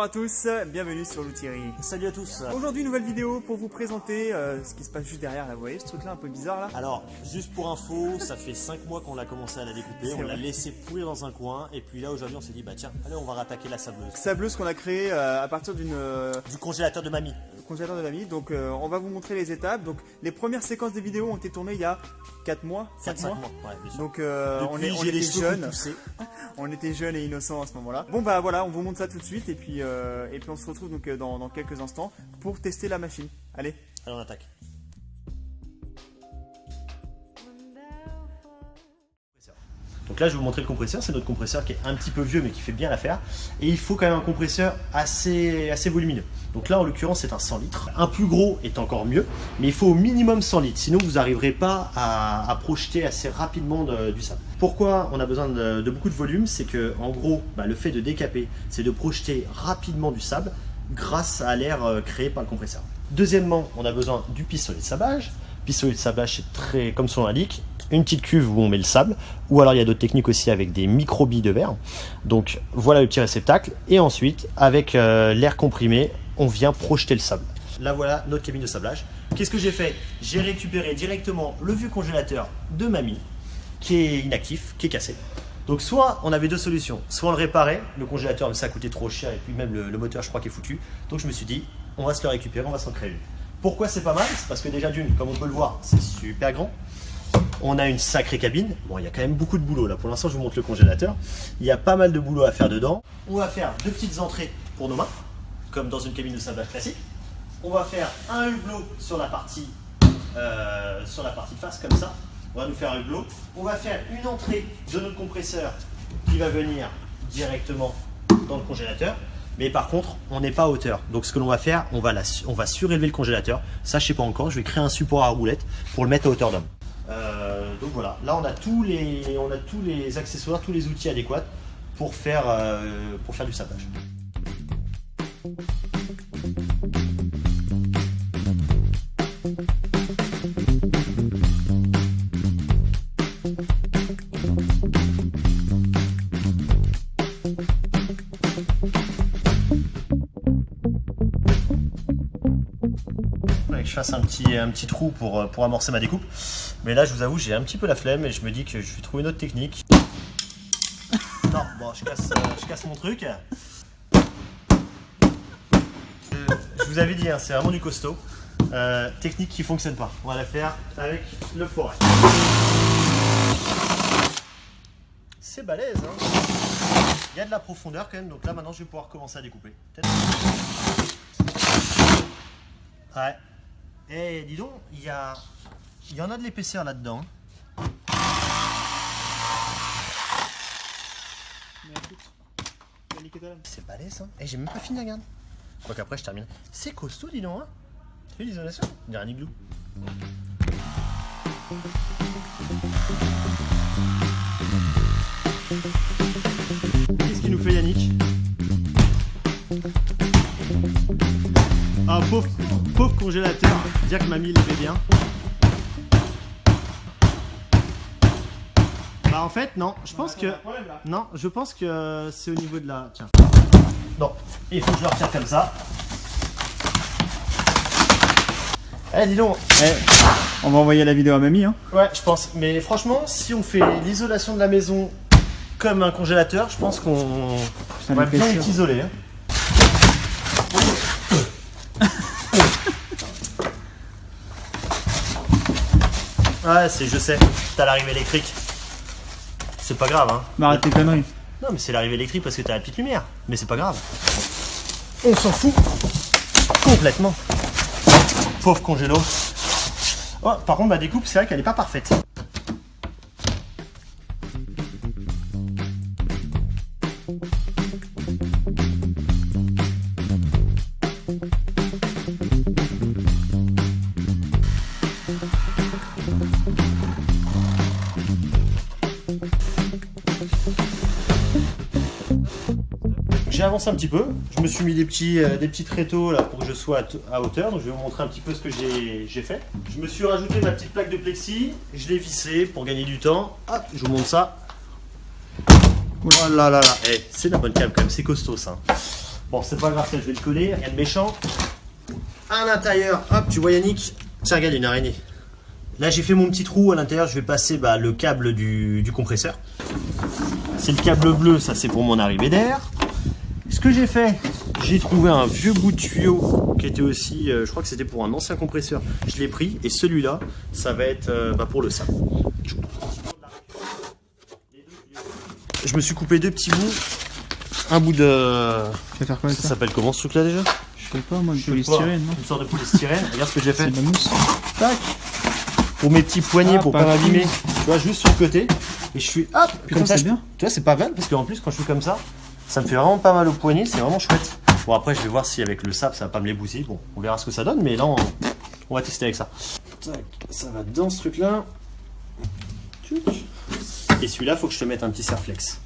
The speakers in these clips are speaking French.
Bonjour à tous, bienvenue sur l'Outillerie. Salut à tous. Aujourd'hui nouvelle vidéo pour vous présenter ce qui se passe juste derrière là, vous voyez ce truc là un peu bizarre là. Alors juste pour info, ça fait 5 mois qu'on a commencé à la découper, on l'a laissé pourrir dans un coin et puis là aujourd'hui on s'est dit bah tiens, allez on va rattaquer la sableuse. Sableuse qu'on a créée à partir du congélateur de mamie. Congélateur de mamie, donc on va vous montrer les étapes. Donc les premières séquences des vidéos ont été tournées il y a 4 mois, 5 mois. Ouais, bien sûr. Donc on j'ai était les cheveux jeunes. poussés. On était jeunes et innocents à ce moment-là. Bon bah voilà, on vous montre ça tout de suite et puis on se retrouve donc dans quelques instants pour tester la machine. Allez, on attaque. Donc là je vais vous montrer le compresseur, c'est notre compresseur qui est un petit peu vieux mais qui fait bien l'affaire. Et il faut quand même un compresseur assez volumineux. Donc là en l'occurrence c'est un 100 litres. Un plus gros est encore mieux, mais il faut au minimum 100 litres, sinon vous n'arriverez pas à projeter assez rapidement du sable. Pourquoi on a besoin de beaucoup de volume? C'est que en gros le fait de décaper, c'est de projeter rapidement du sable grâce à l'air créé par le compresseur. Deuxièmement, on a besoin du pistolet de sablage. Pistolet de sablage, c'est très comme son indique, une petite cuve où on met le sable, ou alors il y a d'autres techniques aussi avec des micro-billes de verre. Donc voilà le petit réceptacle, et ensuite avec l'air comprimé, on vient projeter le sable. Là voilà notre cabine de sablage. Qu'est-ce que j'ai fait? J'ai récupéré directement le vieux congélateur de mamie, qui est inactif, qui est cassé. Donc soit on avait deux solutions, soit on le réparait, le congélateur mais ça a coûté trop cher, et puis même le moteur je crois qu'il est foutu. Donc je me suis dit, on va se le récupérer, on va s'en créer une. Pourquoi c'est pas mal? C'est parce que déjà d'une, comme on peut le voir, c'est super grand. On a une sacrée cabine. Bon, il y a quand même beaucoup de boulot là. Pour l'instant, je vous montre le congélateur. Il y a pas mal de boulot à faire dedans. On va faire deux petites entrées pour nos mains, comme dans une cabine de sablage classique. On va faire un hublot sur la partie face, comme ça. On va nous faire un hublot. On va faire une entrée de notre compresseur qui va venir directement dans le congélateur. Mais par contre, on n'est pas à hauteur. Donc ce que l'on va faire, on va surélever le congélateur. Ça, je ne sais pas encore. Je vais créer un support à roulette pour le mettre à hauteur d'homme. Donc voilà, là on a tous les accessoires, tous les outils adéquats pour faire du sablage. Que je fasse un petit trou pour amorcer ma découpe, mais là je vous avoue j'ai un petit peu la flemme et je me dis que je vais trouver une autre technique. Non, bon, je casse mon truc. Je vous avais dit, hein, c'est vraiment du costaud. Technique qui fonctionne pas. On va la faire avec le forêt. C'est balèze, hein. Il y a de la profondeur quand même, donc là maintenant je vais pouvoir commencer à découper. Ouais. Eh, dis donc, il y en a de l'épaisseur là-dedans. C'est balèze, hein. Eh, j'ai même pas fini, regarde. Quoi qu'après, je termine. C'est costaud, dis donc, hein. Tu vu l'isolation? Il y a un igloo. Qu'est-ce qu'il nous fait, Yannick? Ah, pauvre congélateur, dire que mamie l'aimait bien. Bah en fait non, je pense que c'est au niveau de la... Tiens. Non, il faut que je le retire comme ça. Eh dis donc. On va envoyer la vidéo à mamie hein. Ouais je pense, mais franchement si on fait l'isolation de la maison comme un congélateur, je pense qu'on va bien être isolé. Hein. Ouais, je sais, t'as l'arrivée électrique. C'est pas grave, hein. Mais arrête tes conneries. Non, mais c'est l'arrivée électrique parce que t'as la petite lumière. Mais c'est pas grave. On s'en fout. Complètement. Pauvre congélo. Oh, par contre, ma découpe, c'est vrai qu'elle est pas parfaite. J'ai avancé un petit peu, je me suis mis des petits tréteaux là pour que je sois à hauteur, donc je vais vous montrer un petit peu ce que j'ai fait. Je me suis rajouté ma petite plaque de plexi, je l'ai vissée pour gagner du temps. Hop, je vous montre ça. Oh là là là, c'est de la bonne câble quand même, c'est costaud ça. Bon, c'est pas grave, ça, je vais le coller, rien de méchant. À l'intérieur, hop, tu vois Yannick? Tiens, regarde, une araignée. Là, j'ai fait mon petit trou à l'intérieur, je vais passer le câble du compresseur. C'est le câble bleu, ça c'est pour mon arrivée d'air. Ce que j'ai fait, j'ai trouvé un vieux bout de tuyau qui était aussi, je crois que c'était pour un ancien compresseur. Je l'ai pris et celui-là, ça va être pour le sable. Je me suis coupé 2 petits bouts. Un bout de... Tu vas faire quoi avec ça s'appelle comment ce truc-là déjà? Je sais pas, moi, du polystyrène, non? Une sorte de polystyrène. Regarde ce que j'ai fait. C'est de la mousse. Tac. Pour mes petits poignets, pour pas m'abîmer. Tu vois, juste sur le côté. Et je suis... Hop, Putain, comme ça, c'est bien. Tu vois, c'est pas mal parce qu'en plus, quand je suis comme ça, ça me fait vraiment pas mal au poignet. C'est vraiment chouette. Bon, après, je vais voir si avec le sable, ça va pas me les bousiller. Bon, on verra ce que ça donne. Mais là, on va tester avec ça. Tac, ça va dans ce truc-là. Et celui-là, faut que je te mette un petit serre-flex.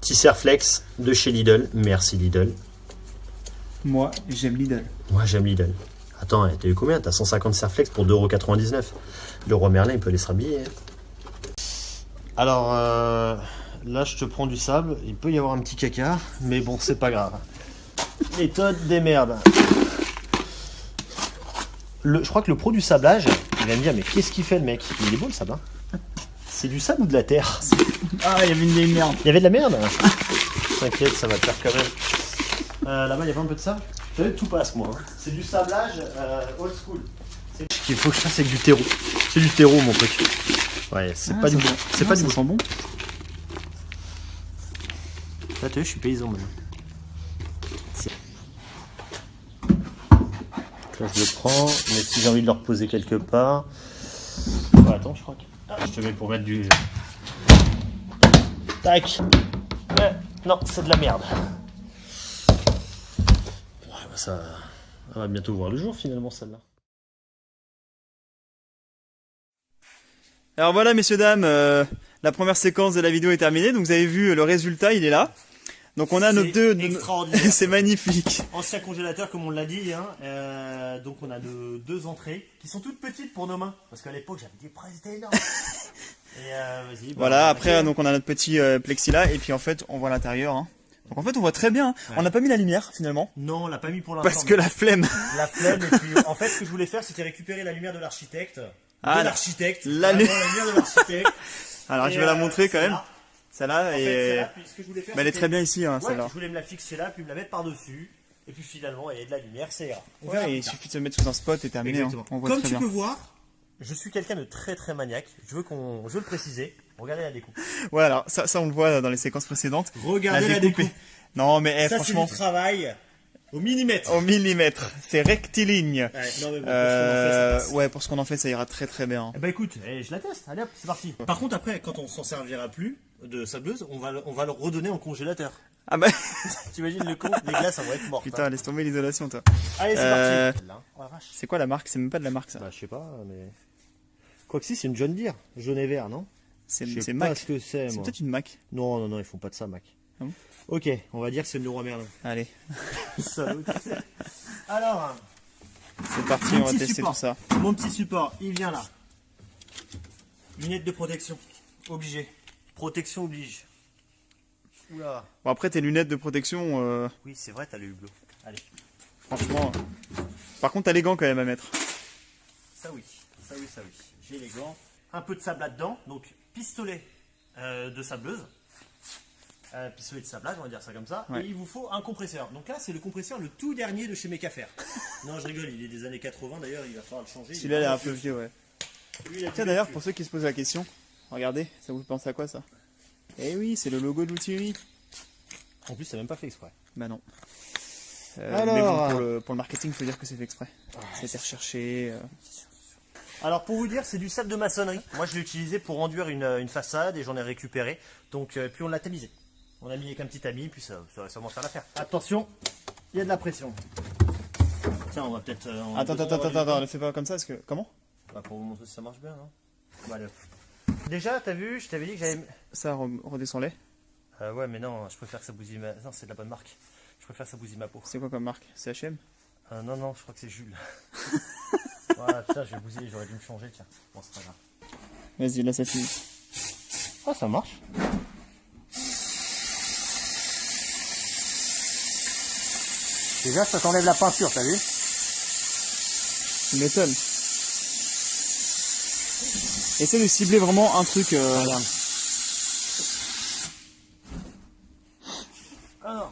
Petit serre-flex de chez Lidl. Merci Lidl. Moi, j'aime Lidl. Moi, j'aime Lidl. Attends, t'as eu combien? T'as 150 serre-flex pour 2,99 €. Le roi Merlin, il peut aller se rhabiller. Alors, là, je te prends du sable. Il peut y avoir un petit caca, mais bon, c'est pas grave. Méthode des merdes. Je crois que le pro du sablage, il va me dire, mais qu'est-ce qu'il fait le mec? Il est beau le sable, hein? C'est du sable ou de la terre? Ah, il y avait une vieille merde. Il y avait de la merde? T'inquiète, ça va te faire quand même. Là-bas, il y a pas un peu de sable? Vous savez, tout passe, moi. Hein. C'est du sablage old school. Il faut que je fasse avec du terreau. C'est du terreau, mon truc. Ouais, c'est pas du bon. C'est pas du bon. Bon. Là, tu vois, je suis paysan maintenant. Là, je le prends, mais si j'ai envie de le reposer quelque part. Oh, attends, je crois que. Ah, je te mets pour mettre du. Tac. Non, c'est de la merde. Ouais, ça va bientôt voir le jour finalement, celle-là. Alors voilà, messieurs, dames, la première séquence de la vidéo est terminée. Donc vous avez vu le résultat, il est là. Donc on a nos deux... Extraordinaire. C'est magnifique. Ancien congélateur, comme on l'a dit. Hein. Donc on a deux entrées qui sont toutes petites pour nos mains. Parce qu'à l'époque, j'avais des presses énormes. Et vas-y. Voilà, après, donc on a notre petit plexi là. Et puis en fait, on voit l'intérieur. Hein. Donc en fait, on voit très bien. Ouais. On n'a pas mis la lumière finalement. Non, on l'a pas mis pour l'instant. Parce que la flemme. La flemme. Et puis en fait, ce que je voulais faire, c'était récupérer la lumière de l'architecte. La lumière de l'architecte. Alors je vais la montrer quand même. Celle-là, en fait, mais elle est très bien ici, hein, celle-là. Je voulais me la fixer là, puis me la mettre par-dessus. Et puis finalement, il y a de la lumière, c'est ira. Ouais, il suffit de se mettre sous un spot et terminé. Hein. On voit comme très tu bien. peux voir, je suis quelqu'un de très très maniaque. Je veux le préciser. Regardez la découpe. Ouais, alors ça on le voit dans les séquences précédentes. Regardez la découpe. Non, mais ça, franchement. C'est du travail. Au millimètre. Au millimètre. C'est rectiligne. Ouais, non, mais bon, pour ce qu'on en fait, ouais, pour ce qu'on en fait, ça ira très très bien. Eh ben écoute, je la teste. Allez hop, c'est parti. Par contre, après, quand on s'en servira plus de sableuse, on va le redonner en congélateur. Ah bah. T'imagines le con, les glaces, ça va être mortes. Putain, laisse tomber l'isolation, toi. Allez, c'est parti. Oh, c'est quoi la marque? C'est même pas de la marque, ça. Bah, je sais pas, mais. Quoi que si, c'est une John Deere. Jaune et vert, non? C'est Mac. Ce que c'est peut-être une Mac. Non, ils font pas de ça, Mac. Ah bon? Ok, on va dire que c'est le roi Merlin. Allez. Alors, c'est parti, on va tester tout ça. Mon petit support, il vient là. Lunettes de protection, obligé. Protection oblige. Oula. Bon, après tes lunettes de protection. Oui, c'est vrai, t'as le hublot. Allez. Franchement. Par contre, t'as les gants quand même à mettre. Ça oui. J'ai les gants. Un peu de sable là-dedans, donc pistolet de sableuse. Pistolet de sablage, on va dire ça comme ça. Ouais. Et il vous faut un compresseur. Donc là, c'est le compresseur le tout dernier de chez Mecafer. Non, je rigole, il est des années 80 d'ailleurs, il va falloir le changer. Celui-là, il est un peu vieux, ouais. Tiens, d'ailleurs, pour ceux qui se posent la question, regardez, ça vous pense à quoi ça? Eh oui, c'est le logo de l'outil. En plus, c'est même pas fait exprès. Bah non. Alors, mais bon, pour le marketing, il faut dire que c'est fait exprès. C'était recherché. Alors pour vous dire, c'est du sable de maçonnerie. Moi, je l'ai utilisé pour enduire une façade et j'en ai récupéré. Donc, puis on l'a tamisé. On a mis avec un petit tamis, puis ça va sûrement faire l'affaire. Attention, il y a de la pression. Tiens, on va peut-être... Attends, ne fais pas comme ça, parce que... Comment? Bah, pour vous montrer si ça marche bien, non? Bah, déjà, t'as vu, je t'avais dit que j'avais... Ça, redescends-les. Ouais, mais non, je préfère que ça bousille ma... Non, c'est de la bonne marque. Je préfère que ça bousille ma peau. C'est quoi comme marque? C'est H&M? Non, je crois que c'est Jules. Voilà, putain, je vais bousiller, j'aurais dû me changer, tiens. Bon, c'est pas grave. Vas-y, là, ça finit. Ah, ça marche. Déjà, ça t'enlève la peinture, t'as vu? Tu m'étonnes. Essaie de cibler vraiment un truc. Regarde. Ah non.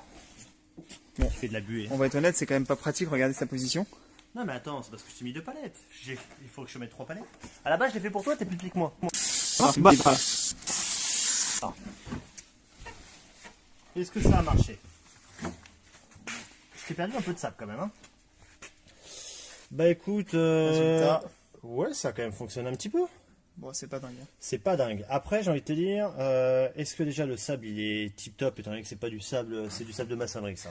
Bon. Tu fais de la buée. On va être honnête, c'est quand même pas pratique, regardez sa position. Non mais attends, c'est parce que je t'ai mis 2 palettes. Il faut que je mette 3 palettes. À la base, je l'ai fait pour toi, t'es plus petit que moi. Est-ce que ça a marché? J'ai perdu un peu de sable quand même. Hein. Bah écoute, Résultat. ouais, ça a quand même fonctionné un petit peu. Bon, c'est pas dingue. Hein. C'est pas dingue. Après, j'ai envie de te dire, est-ce que déjà le sable il est tip top, étant donné que c'est pas du sable, c'est du sable de maçonnerie ça.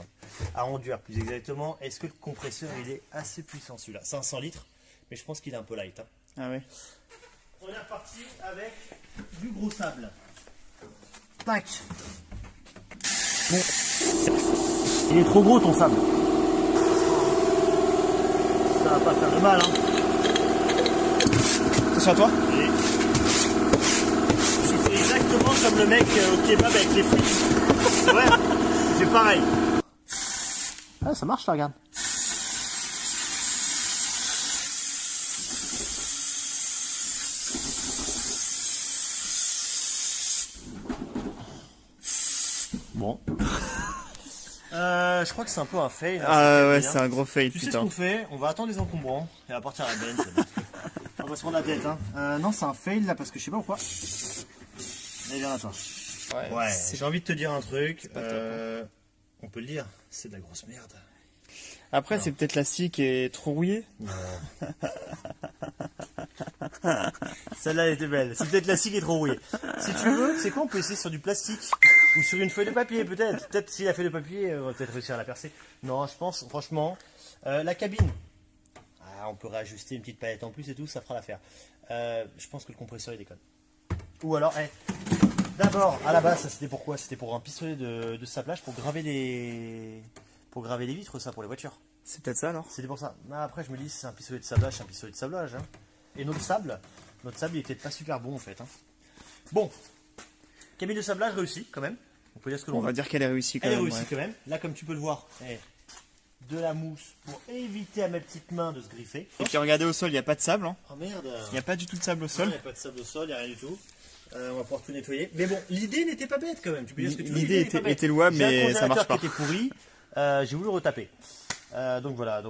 À enduire plus exactement. Est-ce que le compresseur il est assez puissant celui-là? 500 litres, mais je pense qu'il est un peu light. Hein. Ah ouais. On est reparti avec du gros sable. Tac. Bon. Il est trop gros ton sable. Ça va pas faire de mal. Hein. Attention à toi. Et... tu fais exactement comme le mec au kebab avec les frites. C'est vrai. C'est pareil. Ah, ça marche là, regarde. Bon. Je crois que c'est un peu un fail. Hein, Ah ouais, c'est un gros fail, tu sais ce putain. qu'on fait? On va attendre les encombrants et on va partir à la bench. On va se prendre la tête. Hein. Non, c'est un fail là parce que je sais pas pourquoi. Allez, viens à toi. Ouais, j'ai envie de te dire un truc. On peut le dire, c'est de la grosse merde. Après, c'est peut-être la scie qui est trop rouillée. Non. Celle-là elle était belle. C'est peut-être la scie qui est trop rouillée. Si tu veux, c'est quoi? On peut essayer sur du plastique ou sur une feuille de papier peut-être. Peut-être si la feuille de papier, on va peut-être réussir à la percer. Non, je pense franchement, la cabine. Ah, on peut réajuster une petite palette en plus et tout, ça fera l'affaire. Je pense que le compresseur il déconne. Ou alors, d'abord à la base, ça c'était pourquoi? C'était pour un pistolet de sablage pour graver les vitres, ça pour les voitures. C'est peut-être ça alors. C'était pour ça. Mais après, je me dis, c'est un pistolet de sablage, c'est un pistolet de sablage. Hein. Et notre sable, il était pas super bon en fait. Hein. Bon, cabine de sablage réussie quand même. On peut dire ce que l'on On va dire qu'elle est réussie quand Elle est même. réussie Ouais. quand même. Là, comme tu peux le voir, de la mousse pour éviter à mes petites mains de se griffer. Et puis regardez au sol, il n'y a pas de sable. Hein. Oh merde. Il n'y a pas du tout de sable au Il sol. n'y a pas de sable au sol, il n'y a rien du tout. On va pouvoir tout nettoyer. Mais bon, l'idée n'était pas bête quand même. Tu peux dire ce que tu veux. L'idée était louable, mais ça marche pas. Qui était pourri. J'ai voulu le retaper. Donc voilà,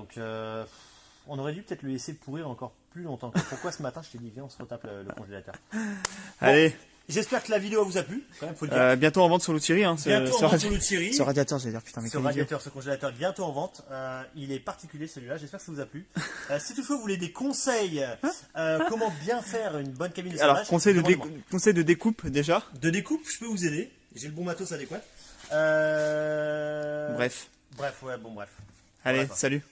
on aurait dû peut-être le laisser pourrir encore plus longtemps. Pourquoi ce matin je t'ai dit viens on se retape le congélateur. Bon, Allez. J'espère que la vidéo vous a plu, quand même faut le dire. Bientôt en vente sur l'Outillery. Hein, Bientôt en vente sur l'Outillery. Ce radiateur, j'allais dire putain mais Ce radiateur, ce congélateur bientôt en vente. Il est particulier celui-là, j'espère que ça vous a plu. Si toutefois vous voulez des conseils, comment bien faire une bonne cabine de sablage. Alors conseil de découpe déjà. De découpe, je peux vous aider. J'ai le bon matos adéquat. Bref. Bref, ouais, bon bref. Allez, Voilà, salut.